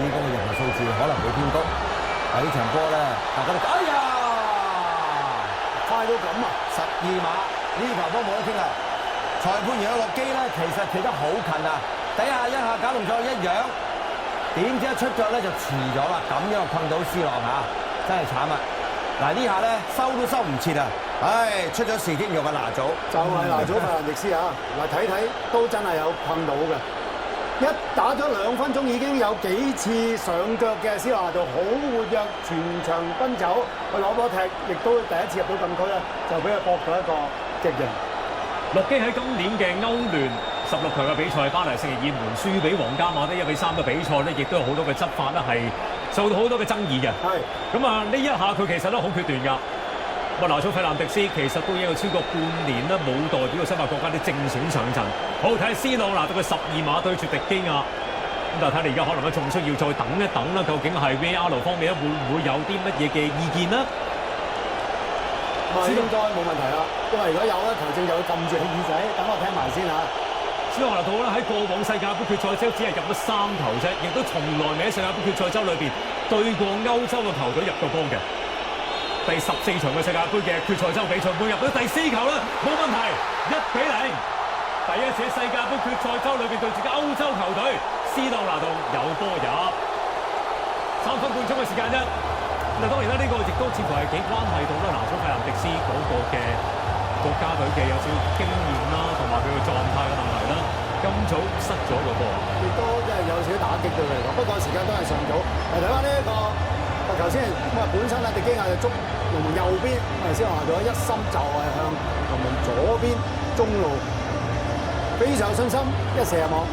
咁嘅入球數字可能會偏高。但係呢場波咧，大家都哎呀，快到咁啊！12碼呢球波冇得傾啊！裁判員嘅洛基咧，其實企得好近啊，底下一下搞動作一樣，點知一出腳咧就遲咗啦，咁樣困到 C 朗嚇，真係慘啊！嗱呢下咧收都收唔切啊！唉，出咗事添，用個拿祖就係拿祖費蘭迪斯啊！嗱睇睇都真係有困到嘅，一打咗2分鐘已經有幾次上腳嘅斯朗拿度好活躍，全場奔走去攞波踢，亦都第一次入到禁區咧，就俾佢搏到一個極刑。洛基喺今年嘅歐聯16強嘅比賽，巴黎聖日耳門輸俾皇家馬德1比3嘅比賽咧，亦都有好多嘅執法咧係受到好多嘅爭議嘅。係咁啊，呢一下佢其實都好決斷㗎。咁啊，拿祖費蘭迪斯其實都已經有超過半年啦，冇代表過西班牙國家啲正選上陣。好睇 C 朗拿到佢12碼對住迪基亞。咁但係睇嚟而家可能咧仲需要再等一等啦，究竟係 VAR 方面咧會唔會有啲乜嘢嘅意見呢？應該冇問題啦，因為如果有咧，球證就會撳住你耳仔，等我聽埋先嚇。斯朗拿度咧喺過往世界盃決賽周只係入咗3球啫，亦都從來未喺世界盃決賽周裏邊對過歐洲嘅球隊入過波嘅。第14場嘅世界盃嘅決賽周比賽，會入到第4球啦，冇問題，1比0。第一次喺世界盃決賽周裏邊對住嘅歐洲球隊，斯朗拿度有波入，3分半鐘嘅時間啫。咁當然啦，呢個亦都似乎係幾關係到啦，拿祖費蘭迪斯嗰個嘅國家隊嘅有少少經驗啦，同埋佢嘅狀態嘅問題啦。今早失咗個波，亦都即係有少少打擊對佢嚟講。不過時間都係上早。嚟睇翻呢一個球先，咁啊本身咧迪基亞就捉龍門右邊，咁啊斯朗拿度一心就係向龍門左邊中路，非常有信心一射入網。